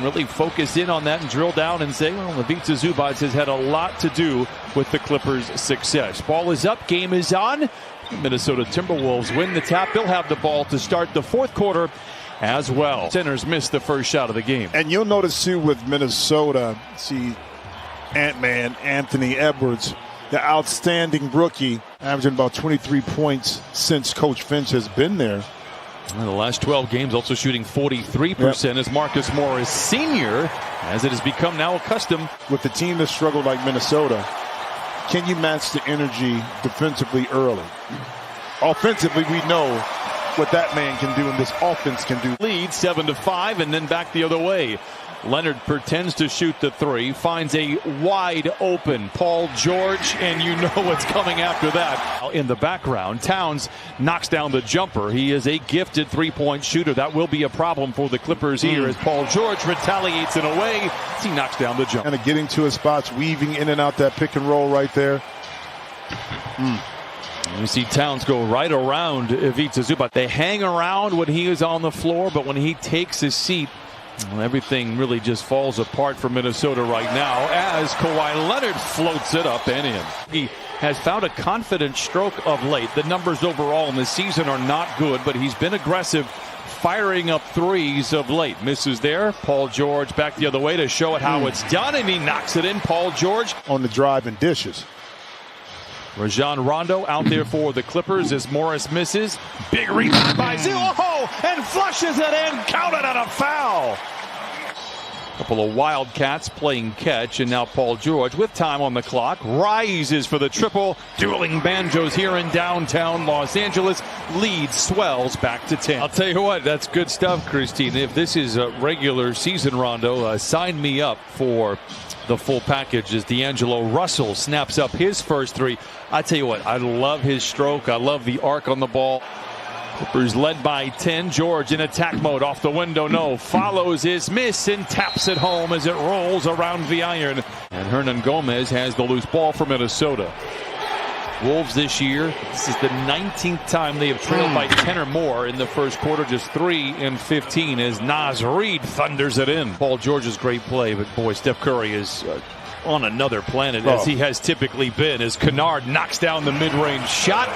really focus in on that and drill down and say, well, Ivica Zubac has had a lot to do with the Clippers' success. Ball is up, game is on. Minnesota Timberwolves win the tap. They'll have the ball to start the fourth quarter as well. Centers missed the first shot of the game. And you'll notice too with Minnesota, see Ant-Man Anthony Edwards, the outstanding rookie, averaging about 23 points since Coach Finch has been there. In the last 12 games, also shooting 43% as Marcus Morris Sr., as it has become now accustomed. With the team that struggled like Minnesota, can you match the energy defensively early? Offensively, we know what that man can do and this offense can do. Lead 7-5 and then back the other way. Leonard pretends to shoot the three, finds a wide open Paul George, and you know what's coming after that. In the background, Towns knocks down the jumper. He is a gifted three-point shooter. That will be a problem for the Clippers here as Paul George retaliates in a way as he knocks down the jumper. Kind of getting to his spots, weaving in and out that pick and roll right there. You see Towns go right around Ivica Zubac. They hang around when he is on the floor, but when he takes his seat, well, everything really just falls apart for Minnesota right now as Kawhi Leonard floats it up and in. He has found a confident stroke of late. The numbers overall in the season are not good, but he's been aggressive, firing up threes of late. Misses there. Paul George back the other way to show it how it's done, and he knocks it in. Paul George on the drive and dishes. Rajon Rondo out there for the Clippers as Morris misses. Big rebound by Zoo. Oh, and flushes it in. Counted on a foul. Couple of Wildcats playing catch, and now Paul George with time on the clock rises for the triple. Dueling banjos here in downtown Los Angeles. Lead swells back to 10. I'll tell you what, that's good stuff, Christine. If this is a regular season, Rondo, sign me up for the full package as D'Angelo Russell snaps up his first three. I tell you what, I love his stroke. I love the arc on the ball. Clippers led by 10. George in attack mode off the window. No. Follows his miss and taps it home as it rolls around the iron. And Hernan Gomez has the loose ball for Minnesota. Wolves this year, this is the 19th time they have trailed by 10 or more in the first quarter, just 3-15 as Naz Reid thunders it in. Paul George's great play, but boy, Steph Curry is on another planet as he has typically been as Kennard knocks down the mid-range shot.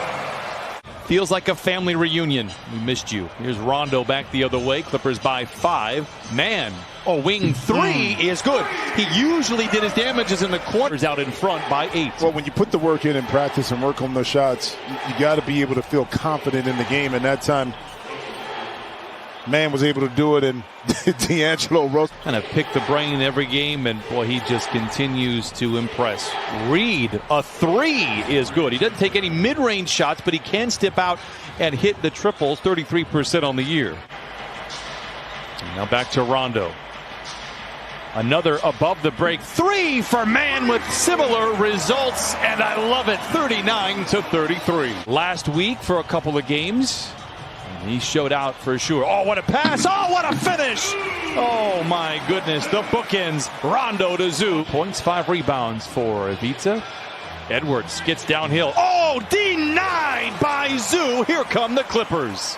Feels like a family reunion. We missed you. Here's Rondo back the other way. Clippers by 5. Man, a wing three is good. He usually did his damages in the corners out in front by 8. Well, when you put the work in practice and work on those shots, you got to be able to feel confident in the game. And that time, man was able to do it, and D'Angelo Russell kind of pick the brain every game, and boy, he just continues to impress. Reid, a three is good. He doesn't take any mid-range shots, but he can step out and hit the triples, 33% on the year. And now back to Rondo. Another above the break three for Man with similar results, and I love it, 39-33. Last week for a couple of games, he showed out for sure. Oh, what a pass. Oh, what a finish. Oh, my goodness. The bookends. Rondo to Zoo. Points, 5 rebounds for Ivica. Edwards gets downhill. Oh, denied by Zoo. Here come the Clippers.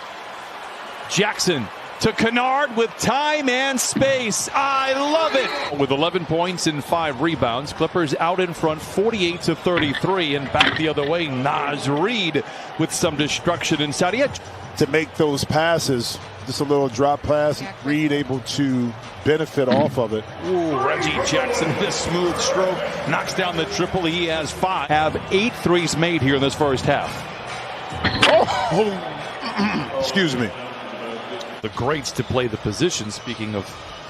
Jackson to Kennard with time and space. I love it. With 11 points and 5 rebounds, Clippers out in front 48-33, and back the other way, Naz Reid with some destruction inside. He had to make those passes, just a little drop pass. Reid able to benefit off of it. Ooh, Reggie Jackson with a smooth stroke knocks down the triple. He has 5. Have 8 threes made here in this first half. Oh, excuse me. The greats to play the position, speaking of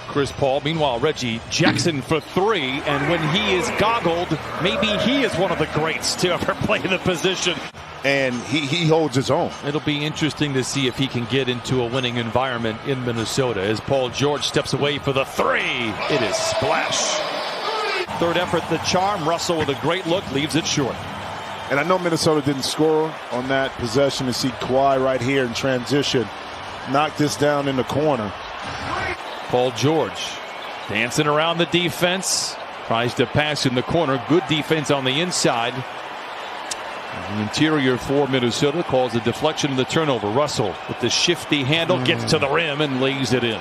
Chris Paul. Meanwhile, Reggie Jackson for 3, and when he is goggled, maybe he is one of the greats to ever play the position. And he holds his own. It'll be interesting to see if he can get into a winning environment in Minnesota as Paul George steps away for the 3. It is splash. Third effort, the charm. Russell with a great look, leaves it short. And I know Minnesota didn't score on that possession. To see Kawhi right here in transition knock this down in the corner. Paul George dancing around the defense. Tries to pass in the corner. Good defense on the inside. The interior for Minnesota calls a deflection of the turnover. Russell with the shifty handle gets to the rim and lays it in.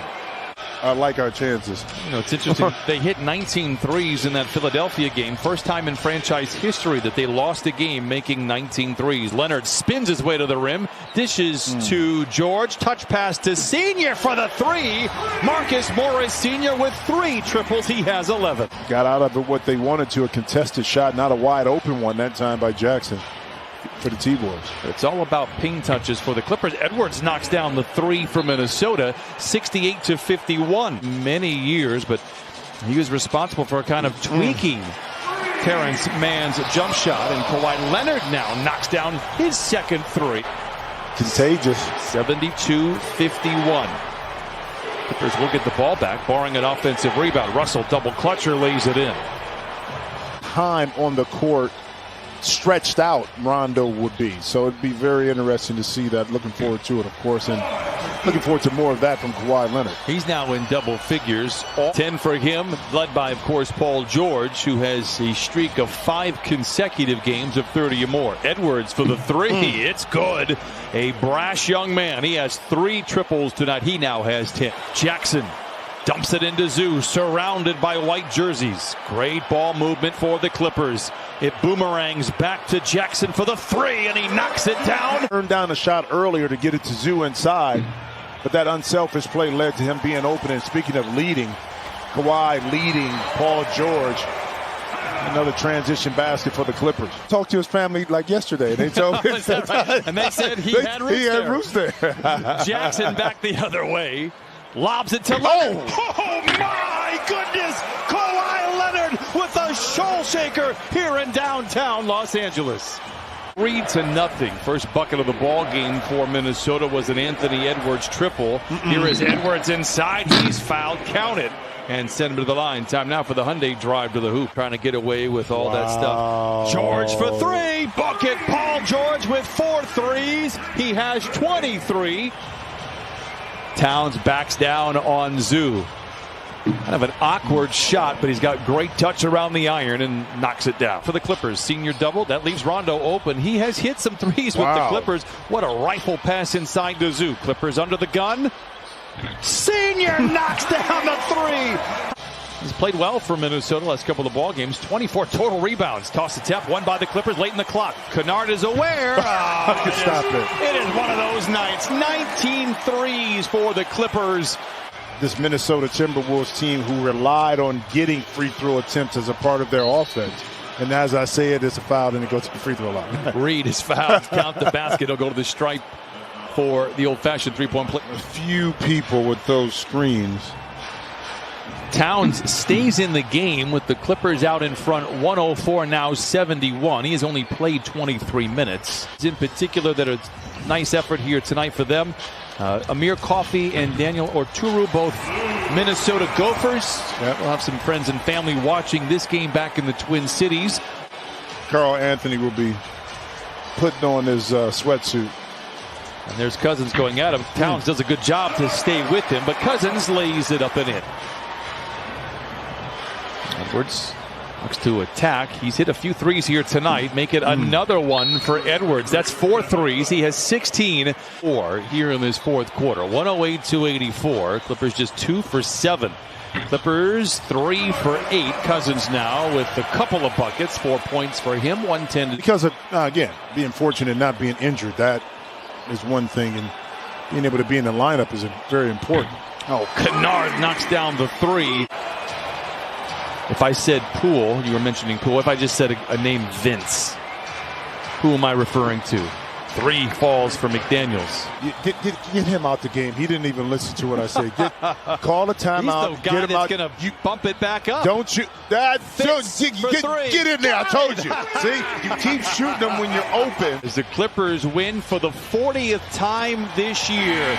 I like our chances. You know, it's interesting. They hit 19 threes in that Philadelphia game. First time in franchise history that they lost a game making 19 threes. Leonard spins his way to the rim. Dishes to George. Touch pass to Senior for the three. Marcus Morris Sr. with 3 triples. He has 11. Got out of it what they wanted to, a contested shot, not a wide open one that time by Jackson for the T-Wolves. It's all about ping touches for the Clippers. Edwards knocks down the 3 for Minnesota, 68-51. Many years, but he was responsible for kind of tweaking Terrence Mann's jump shot, and Kawhi Leonard now knocks down his second 3. Contagious. 72-51. Clippers will get the ball back, barring an offensive rebound. Russell double clutcher lays it in. Time on the court stretched out Rondo would be. So it'd be very interesting to see that. Looking forward to it, of course, and looking forward to more of that from Kawhi Leonard. He's now in double figures. 10 for him, led by, of course, Paul George, who has a streak of 5 consecutive games of 30 or more. Edwards for the 3. It's good. A brash young man. He has 3 triples tonight. He now has 10. Jackson dumps it into Zoo, surrounded by white jerseys. Great ball movement for the Clippers. It boomerangs back to Jackson for the 3, and he knocks it down. Turned down a shot earlier to get it to Zoo inside, but that unselfish play led to him being open. And speaking of leading, Kawhi leading Paul George. Another transition basket for the Clippers. Talked to his family like yesterday. They told me. Right? And they said he had roots there. Jackson back the other way. Lobs it to Leonard. Oh my goodness! Kawhi Leonard with a shoal shaker here in downtown Los Angeles. 3-0. First bucket of the ball game for Minnesota was an Anthony Edwards triple. Here is Edwards inside. He's fouled. Count it. And send him to the line. Time now for the Hyundai drive to the hoop. Trying to get away with all that stuff. George for 3. Bucket. Paul George with 4 threes. He has 23. Towns backs down on Zoo. Kind of an awkward shot, but he's got great touch around the iron and knocks it down. For the Clippers, senior double. That leaves Rondo open. He has hit some threes with the Clippers. What a rifle pass inside to Zoo. Clippers under the gun. Senior knocks down the 3. He's played well for Minnesota last couple of ball games. 24 total rebounds. Toss to tap. Won by the Clippers late in the clock. Kennard is aware. Stop it. It is one of those nights. 19 threes for the Clippers. This Minnesota Timberwolves team who relied on getting free throw attempts as a part of their offense. And as I say it's a foul, and it goes to the free throw line. Reed is fouled. Count the basket. He'll go to the stripe for the old-fashioned three-point play. A few people with those screens. Towns stays in the game with the Clippers out in front 104 now 71. He has only played 23 minutes. In particular, that a nice effort here tonight for them. Amir Coffey and Daniel Orturu, both Minnesota Gophers. We'll have some friends and family watching this game back in the Twin Cities. Carl Anthony will be putting on his sweatsuit. And there's Cousins going at him. Towns does a good job to stay with him, but Cousins lays it up and in. Edwards looks to attack. He's hit a few threes here tonight. Make it another one for Edwards. That's 4 threes. He has 16 here in this fourth quarter. 108-84. Clippers just 2 for 7. Clippers 3 for 8. Cousins now with a couple of buckets. 4 points for him. 110. Because of, again, being fortunate not being injured. That is one thing. And being able to be in the lineup is very important. Oh, Kennard knocks down the 3. If I said Poole, you were mentioning Poole. If I just said a name, Vince, who am I referring to? 3 falls for McDaniels. Get him out the game. He didn't even listen to what I said. Call a timeout. He's the guy that's going to bump it back up. Don't you? Get in there. I told you. See, you keep shooting them when you're open. As the Clippers win for the 40th time this year.